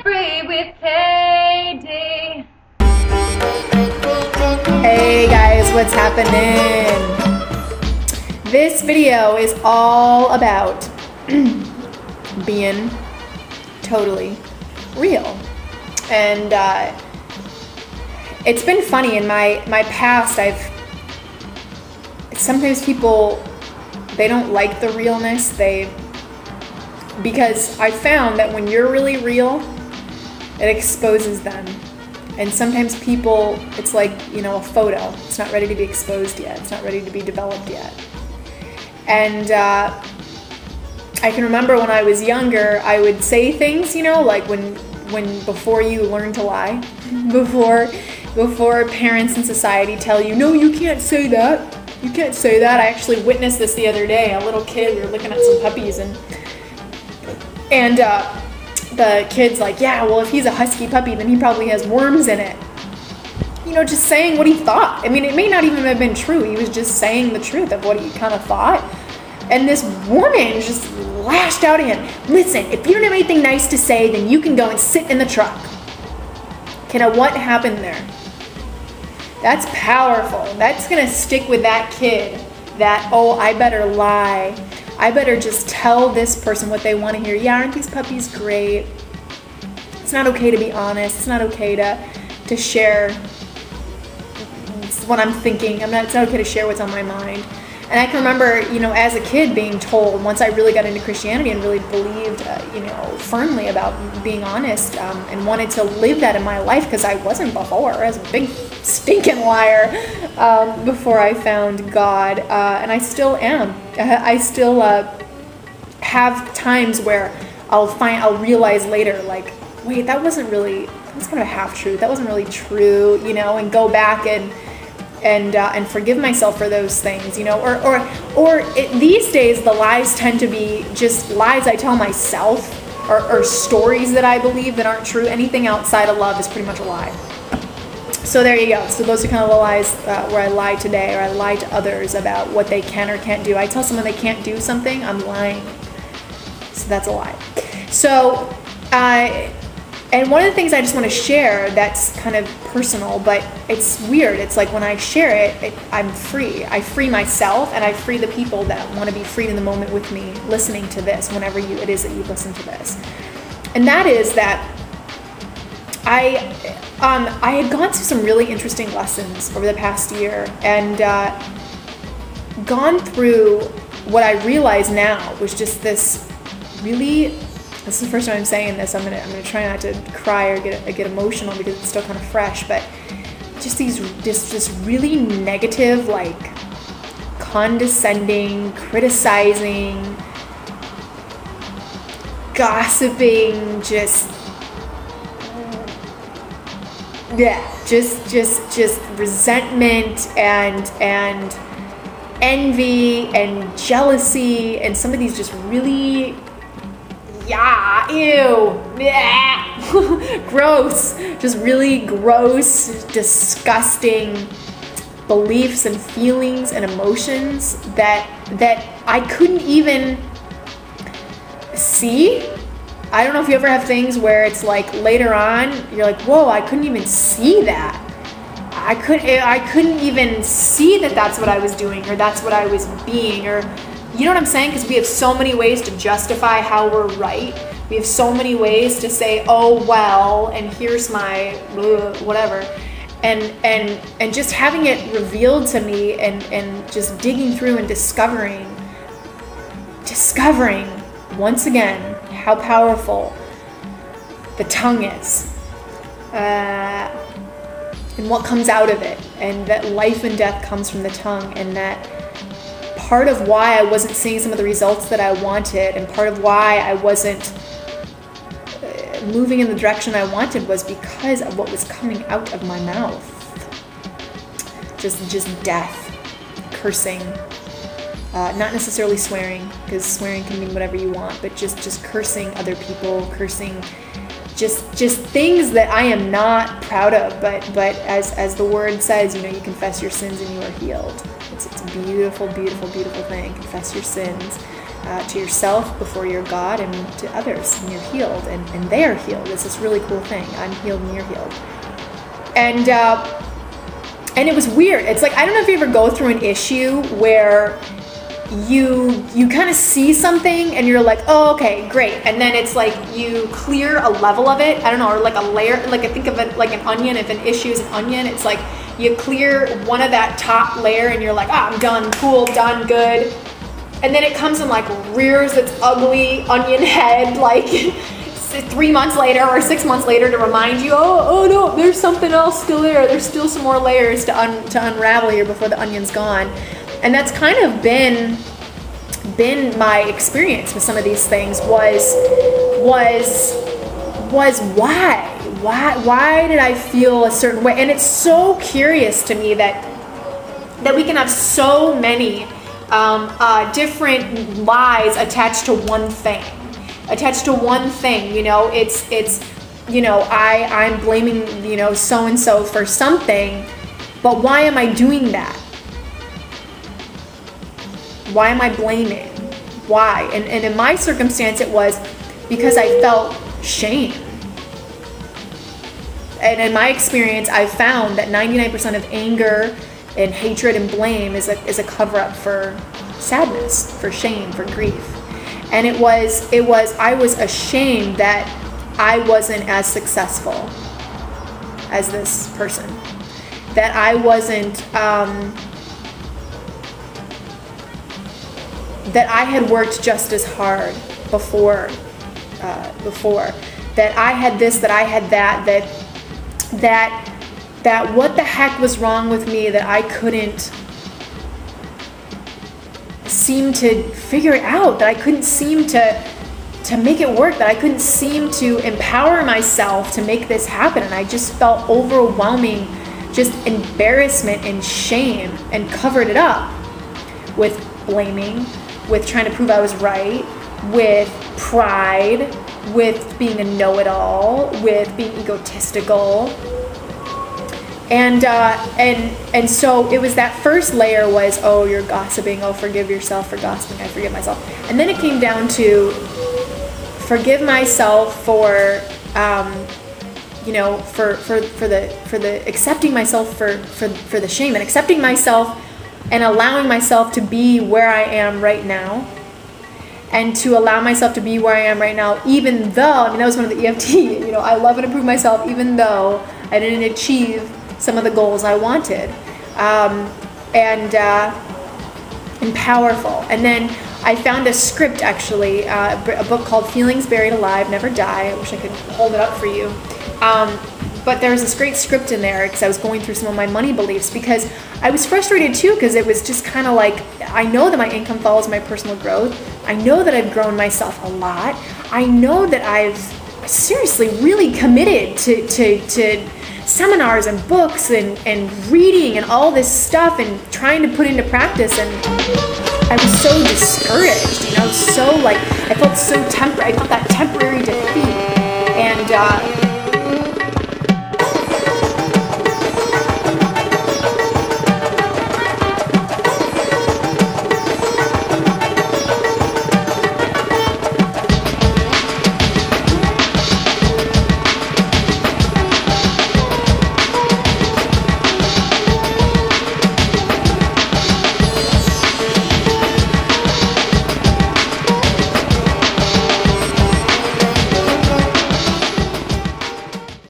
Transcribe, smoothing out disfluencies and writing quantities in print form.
free with KD. Hey guys, what's happening? This video is all about being totally real. And it's been funny in my past. Sometimes people, they don't like the realness. Because I found that when you're really real, it exposes them. And sometimes people, it's like, a photo. It's not ready to be exposed yet. It's not ready to be developed yet. And I can remember when I was younger, I would say things, like before you learn to lie, before parents and society tell you, no, you can't say that. You can't say that. I actually witnessed this the other day. A little kid, we were looking at some puppies, and the kid's like, yeah, well, if he's a husky puppy, then he probably has worms in it. Just saying what he thought. I mean, it may not even have been true. He was just saying the truth of what he kind of thought. And this woman just lashed out at him. Listen, if you don't have anything nice to say, then you can go and sit in the truck. Okay, now what happened there? That's powerful. That's going to stick with that kid. That, oh, I better lie. I better just tell this person what they want to hear. Yeah, aren't these puppies great? It's not okay to be honest. It's not okay to share what I'm thinking. It's not okay to share what's on my mind. And I can remember, as a kid being told, once I really got into Christianity and really believed, firmly about being honest, and wanted to live that in my life, because I wasn't before. I was a big stinking liar before I found God, and I still am. I still have times where I'll realize later, like, wait, that was kind of a half truth. That wasn't really true, and go back and forgive myself for those things, these days the lies tend to be just lies I tell myself, or stories that I believe that aren't true. Anything outside of love is pretty much a lie. So there you go. So those are kind of the lies where I lie today, or I lie to others about what they can or can't do. I tell someone they can't do something, I'm lying. So that's a lie. So and one of the things I just want to share that's kind of personal, but it's weird. It's like when I share it, I'm free. I free myself, and I free the people that want to be freed in the moment with me listening to this, whenever it is that you listen to this. And that is that I had gone through some really interesting lessons over the past year, and gone through what I realize now was just this really. This is the first time I'm saying this. I'm gonna try not to cry or get emotional, because it's still kind of fresh. But just this really negative, like condescending, criticizing, gossiping, just resentment and envy and jealousy, and some of these just really. Ew, gross, just really gross, disgusting beliefs and feelings and emotions that I couldn't even see. I don't know if you ever have things where it's like later on, you're like, whoa, I couldn't even see that. I couldn't even see that that's what I was doing, or that's what I was being, or you know what I'm saying? Because we have so many ways to justify how we're right. We have so many ways to say, oh, well, and here's my whatever. And just having it revealed to me, and just digging through and discovering once again how powerful the tongue is, and what comes out of it, and that life and death comes from the tongue, and that part of why I wasn't seeing some of the results that I wanted, and part of why I wasn't moving in the direction I wanted, was because of what was coming out of my mouth. Just death, cursing, not necessarily swearing, because swearing can mean whatever you want, but just cursing other people, cursing just things that I am not proud of, but as the word says, you confess your sins and you are healed. It's a beautiful, beautiful, beautiful thing. Confess your sins to yourself before your God and to others, and you're healed, and they are healed. It's this really cool thing. I'm healed and you're healed. And it was weird. It's like, I don't know if you ever go through an issue where you kind of see something and you're like, oh, okay, great. And then it's like you clear a level of it. I don't know, or like a layer, like I think of it like an onion. If an issue is an onion, it's like you clear one of that top layer and you're like, I'm done, cool, done, good. And then it comes and like rears its ugly onion head like 3 months later or 6 months later to remind you, oh no, there's something else still there. There's still some more layers to unravel here before the onion's gone. And that's kind of been my experience with some of these things was why did I feel a certain way? And it's so curious to me that we can have so many different lies attached to one thing. You know, it's you know, I'm blaming, you know, so and so for something, but why am I doing that? Why am I blaming? Why? And in my circumstance, it was because I felt shame. And in my experience, I found that 99% of anger and hatred and blame is a cover-up for sadness, for shame, for grief. And I was ashamed that I wasn't as successful as this person. That I wasn't, that I had worked just as hard before, that I had this, that I had that what the heck was wrong with me, that I couldn't seem to figure it out, that I couldn't seem to make it work, that I couldn't seem to empower myself to make this happen. And I just felt overwhelming, just embarrassment and shame, and covered it up with blaming, with trying to prove I was right, with pride, with being a know-it-all, with being egotistical. And so it was that first layer was, oh, you're gossiping, oh, forgive yourself for gossiping, I forgive myself. And then it came down to forgive myself for, you know, for the accepting myself for the shame, and accepting myself and allowing myself to be where I am right now, and to allow myself to be where I am right now, even though, I mean, that was one of the EFT, you know, I love and approve myself, even though I didn't achieve some of the goals I wanted, and powerful. And then I found a script, actually, a book called Feelings Buried Alive, Never Die. I wish I could hold it up for you. But there was this great script in there because I was going through some of my money beliefs, because I was frustrated too, because it was just kind of like, I know that my income follows my personal growth. I know that I've grown myself a lot. I know that I've seriously really committed to seminars and books and reading and all this stuff and trying to put into practice, and I was so discouraged, you know, so like, I felt so I felt that temporary defeat, and